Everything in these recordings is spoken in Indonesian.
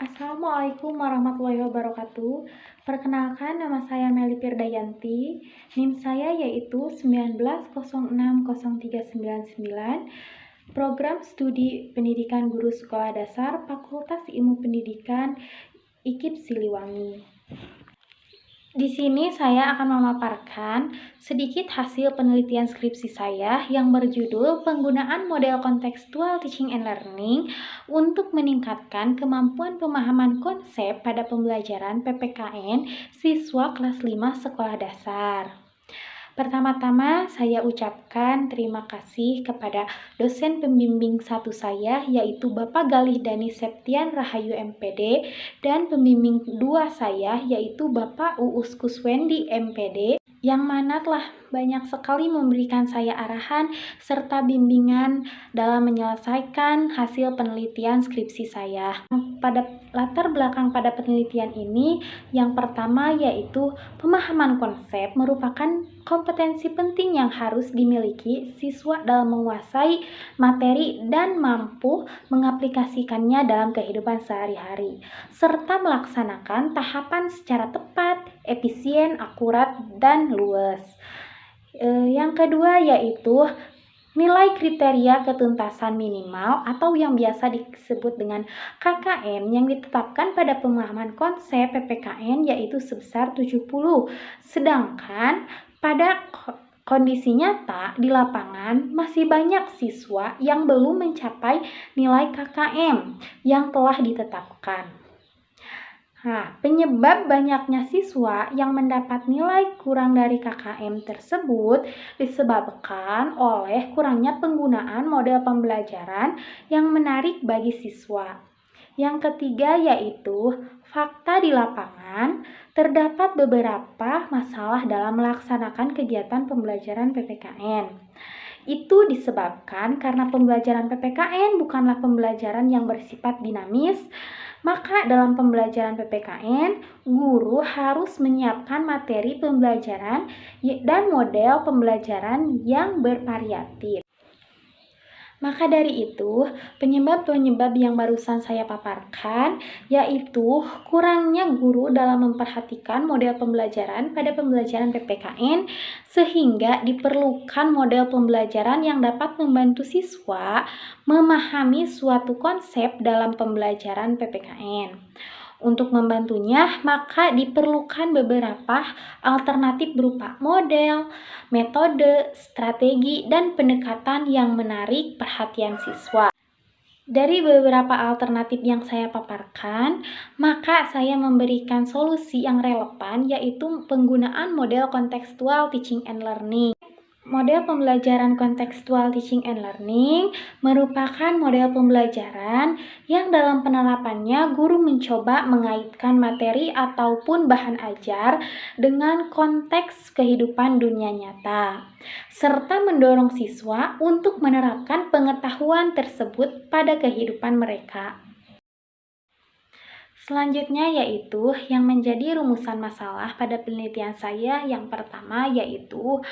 Assalamualaikum warahmatullahi wabarakatuh. Perkenalkan, nama saya Meli Firdayanti. NIM saya yaitu 19060399. Program Studi Pendidikan Guru Sekolah Dasar Fakultas Ilmu Pendidikan IKIP Siliwangi. Di sini saya akan memaparkan sedikit hasil penelitian skripsi saya yang berjudul Penggunaan Model Kontekstual Teaching and Learning untuk meningkatkan kemampuan pemahaman konsep pada pembelajaran PPKN siswa kelas 5 sekolah dasar. Pertama-tama saya ucapkan terima kasih kepada dosen pembimbing 1 saya yaitu Bapak Galih Dani Septian Rahayu MPD dan pembimbing 2 saya yaitu Bapak Uus Kuswendi MPD yang mana telah banyak sekali memberikan saya arahan serta bimbingan dalam menyelesaikan hasil penelitian skripsi saya. Pada latar belakang pada penelitian ini, yang pertama yaitu pemahaman konsep merupakan kompetensi penting yang harus dimiliki siswa dalam menguasai materi dan mampu mengaplikasikannya dalam kehidupan sehari-hari, serta melaksanakan tahapan secara tepat, efisien, akurat, dan luas. Yang kedua yaitu nilai kriteria ketuntasan minimal atau yang biasa disebut dengan KKM yang ditetapkan pada pemahaman konsep PPKN yaitu sebesar 70. Sedangkan pada kondisi nyata di lapangan masih banyak siswa yang belum mencapai nilai KKM yang telah ditetapkan. Penyebab banyaknya siswa yang mendapat nilai kurang dari KKM tersebut disebabkan oleh kurangnya penggunaan model pembelajaran yang menarik bagi siswa. Yang ketiga yaitu fakta di lapangan, terdapat beberapa masalah dalam melaksanakan kegiatan pembelajaran PPKN. Itu disebabkan karena pembelajaran PPKN bukanlah pembelajaran yang bersifat dinamis, maka dalam pembelajaran PPKN, guru harus menyiapkan materi pembelajaran dan model pembelajaran yang bervariatif. Maka dari itu, penyebab-penyebab yang barusan saya paparkan yaitu kurangnya guru dalam memperhatikan model pembelajaran pada pembelajaran PPKN sehingga diperlukan model pembelajaran yang dapat membantu siswa memahami suatu konsep dalam pembelajaran PPKN. Untuk membantunya, maka diperlukan beberapa alternatif berupa model, metode, strategi, dan pendekatan yang menarik perhatian siswa. Dari beberapa alternatif yang saya paparkan, maka saya memberikan solusi yang relevan yaitu penggunaan model kontekstual teaching and learning. Model pembelajaran kontekstual teaching and learning merupakan model pembelajaran yang dalam penerapannya guru mencoba mengaitkan materi ataupun bahan ajar dengan konteks kehidupan dunia nyata, serta mendorong siswa untuk menerapkan pengetahuan tersebut pada kehidupan mereka. Selanjutnya yaitu yang menjadi rumusan masalah pada penelitian saya yang pertama yaitu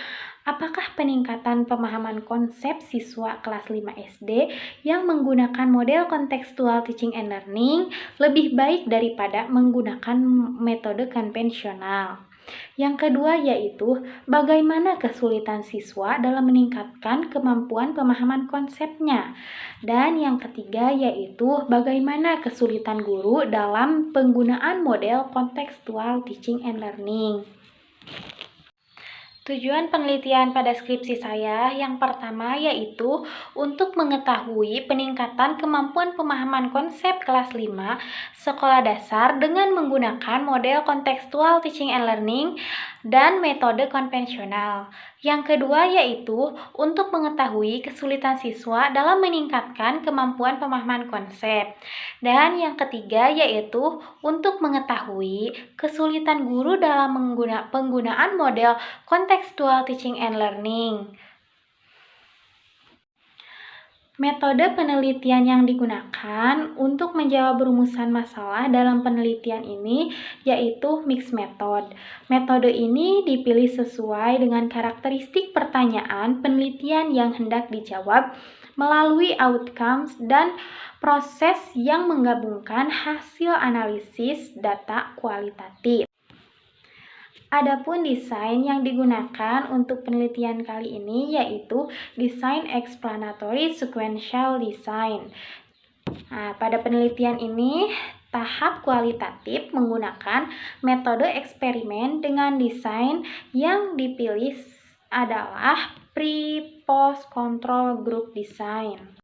apakah peningkatan pemahaman konsep siswa kelas 5 SD yang menggunakan model kontekstual teaching and learning lebih baik daripada menggunakan metode konvensional. Yang kedua yaitu bagaimana kesulitan siswa dalam meningkatkan kemampuan pemahaman konsepnya. Dan yang ketiga yaitu bagaimana kesulitan guru dalam penggunaan model kontekstual teaching and learning. Tujuan penelitian pada skripsi saya yang pertama yaitu untuk mengetahui peningkatan kemampuan pemahaman konsep kelas 5 sekolah dasar dengan menggunakan model kontekstual teaching and learning dan metode konvensional. Yang kedua yaitu untuk mengetahui kesulitan siswa dalam meningkatkan kemampuan pemahaman konsep. Dan yang ketiga yaitu untuk mengetahui kesulitan guru dalam penggunaan model kontekstual teaching and learning. Metode penelitian yang digunakan untuk menjawab rumusan masalah dalam penelitian ini yaitu mixed method. Metode ini dipilih sesuai dengan karakteristik pertanyaan penelitian yang hendak dijawab melalui outcomes dan proses yang menggabungkan hasil analisis data kualitatif. Adapun desain yang digunakan untuk penelitian kali ini yaitu desain explanatory sequential design. Nah, pada penelitian ini, tahap kualitatif menggunakan metode eksperimen dengan desain yang dipilih adalah pre-post control group design.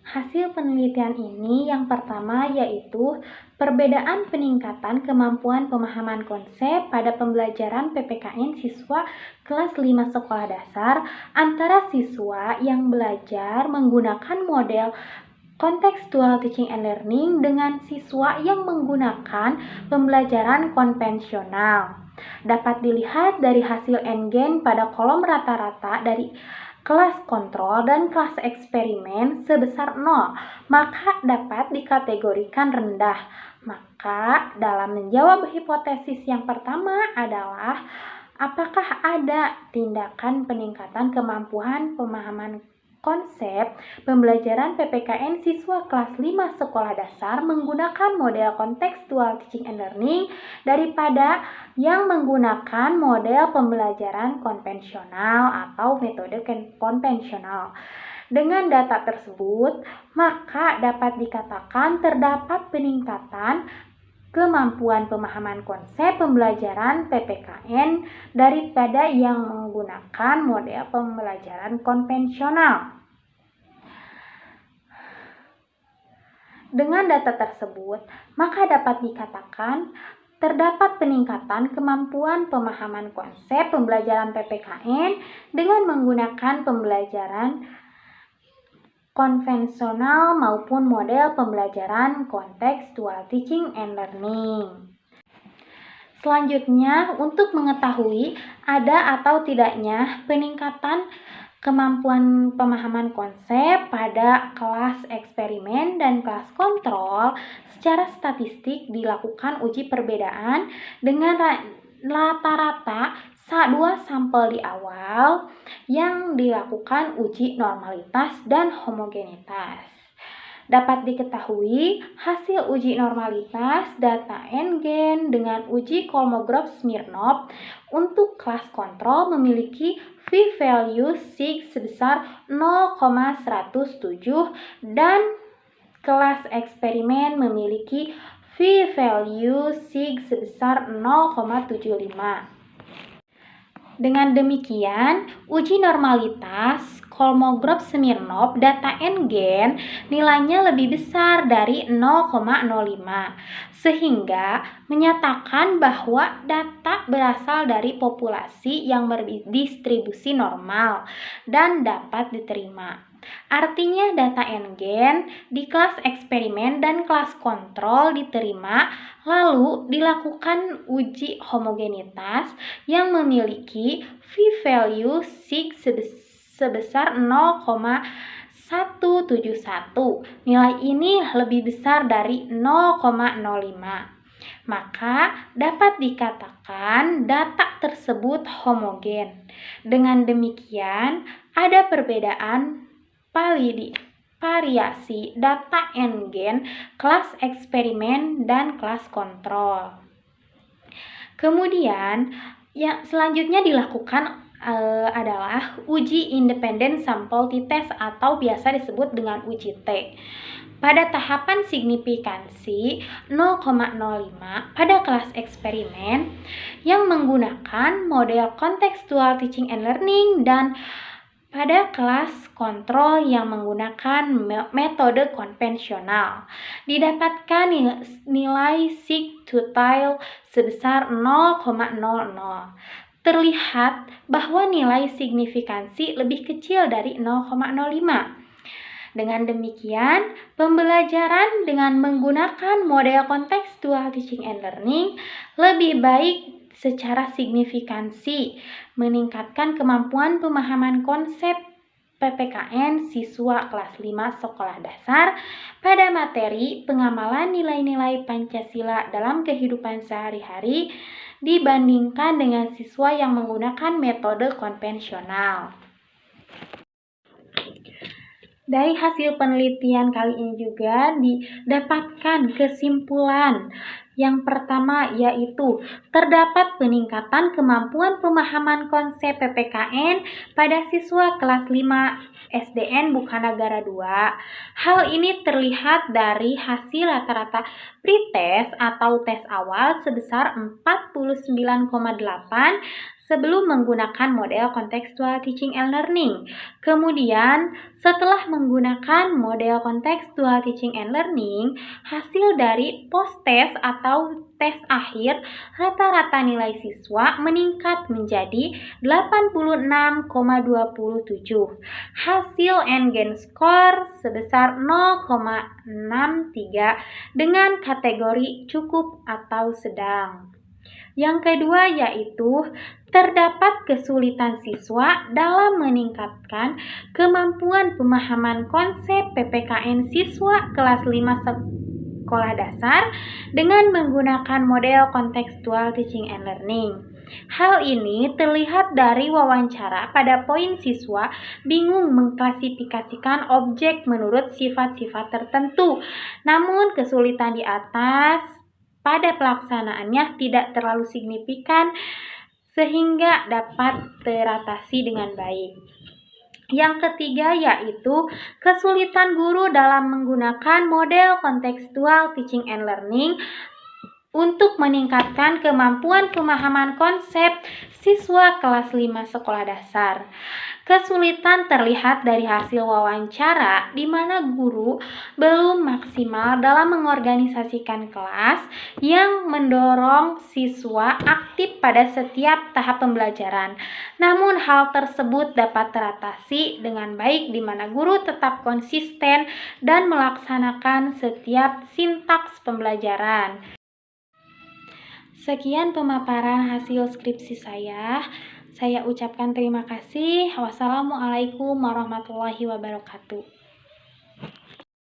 Hasil penelitian ini yang pertama yaitu perbedaan peningkatan kemampuan pemahaman konsep pada pembelajaran PPKN siswa kelas 5 sekolah dasar antara siswa yang belajar menggunakan model contextual teaching and learning dengan siswa yang menggunakan pembelajaran konvensional. Dapat dilihat dari hasil N-Gain pada kolom rata-rata dari kelas kontrol dan kelas eksperimen sebesar 0, maka dapat dikategorikan rendah. Maka dalam menjawab hipotesis yang pertama adalah apakah ada tindakan peningkatan kemampuan pemahaman konsep pembelajaran PPKN siswa kelas 5 sekolah dasar menggunakan model contextual teaching and learning daripada yang menggunakan model pembelajaran konvensional atau metode konvensional. Dengan data tersebut, maka dapat dikatakan terdapat peningkatan kemampuan pemahaman konsep pembelajaran PPKN daripada yang menggunakan model pembelajaran konvensional. Dengan data tersebut, maka dapat dikatakan terdapat peningkatan kemampuan pemahaman konsep pembelajaran PPKN dengan menggunakan pembelajaran konvensional maupun model pembelajaran contextual teaching and learning. Selanjutnya, untuk mengetahui ada atau tidaknya peningkatan kemampuan pemahaman konsep pada kelas eksperimen dan kelas kontrol, secara statistik dilakukan uji perbedaan dengan rata-rata 2 sampel di awal yang dilakukan uji normalitas dan homogenitas. Dapat diketahui hasil uji normalitas data N-Gain dengan uji Kolmogorov-Smirnov untuk kelas kontrol memiliki p-value sig sebesar 0,107 dan kelas eksperimen memiliki p-value sig sebesar 0,75. Dengan demikian, uji normalitas Kolmogorov-Smirnov data N-Gain nilainya lebih besar dari 0,05, sehingga menyatakan bahwa data berasal dari populasi yang berdistribusi normal dan dapat diterima. Artinya data N-Gain di kelas eksperimen dan kelas kontrol diterima, lalu dilakukan uji homogenitas yang memiliki p-value sig sebesar 0,171. Nilai ini lebih besar dari 0,05. Maka dapat dikatakan data tersebut homogen. Dengan demikian, ada perbedaan variasi data N-Gain kelas eksperimen dan kelas kontrol. Kemudian yang selanjutnya dilakukan adalah uji independent sample t-test atau biasa disebut dengan uji T. Pada tahapan signifikansi 0,05 pada kelas eksperimen yang menggunakan model contextual teaching and learning dan pada kelas kontrol yang menggunakan metode konvensional, didapatkan nilai sig-totile sebesar 0,00. Terlihat bahwa nilai signifikansi lebih kecil dari 0,05. Dengan demikian, pembelajaran dengan menggunakan model contextual teaching and learning lebih baik secara signifikansi, meningkatkan kemampuan pemahaman konsep PPKN siswa kelas 5 sekolah dasar pada materi pengamalan nilai-nilai Pancasila dalam kehidupan sehari-hari dibandingkan dengan siswa yang menggunakan metode konvensional. Dari hasil penelitian kali ini juga didapatkan kesimpulan yang pertama yaitu terdapat peningkatan kemampuan pemahaman konsep PPKN pada siswa kelas 5 SDN Bukanagara 2. Hal ini terlihat dari hasil rata-rata pretest atau tes awal sebesar 49,8 sebelum menggunakan model contextual teaching and learning. Kemudian, setelah menggunakan model contextual teaching and learning, hasil dari post-test atau tes akhir, rata-rata nilai siswa meningkat menjadi 86,27. Hasil N-Gain score sebesar 0,63 dengan kategori cukup atau sedang. Yang kedua yaitu terdapat kesulitan siswa dalam meningkatkan kemampuan pemahaman konsep PPKN siswa kelas 5 sekolah dasar dengan menggunakan model contextual teaching and learning. Hal ini terlihat dari wawancara pada poin siswa bingung mengklasifikasikan objek menurut sifat-sifat tertentu. Namun kesulitan di atas pada pelaksanaannya tidak terlalu signifikan sehingga dapat teratasi dengan baik. Yang ketiga yaitu kesulitan guru dalam menggunakan model contextual teaching and learning untuk meningkatkan kemampuan pemahaman konsep siswa kelas 5 sekolah dasar. Kesulitan terlihat dari hasil wawancara di mana guru belum maksimal dalam mengorganisasikan kelas yang mendorong siswa aktif pada setiap tahap pembelajaran. Namun hal tersebut dapat teratasi dengan baik di mana guru tetap konsisten dan melaksanakan setiap sintaks pembelajaran. Sekian pemaparan hasil skripsi saya. Saya ucapkan terima kasih. Wassalamualaikum warahmatullahi wabarakatuh.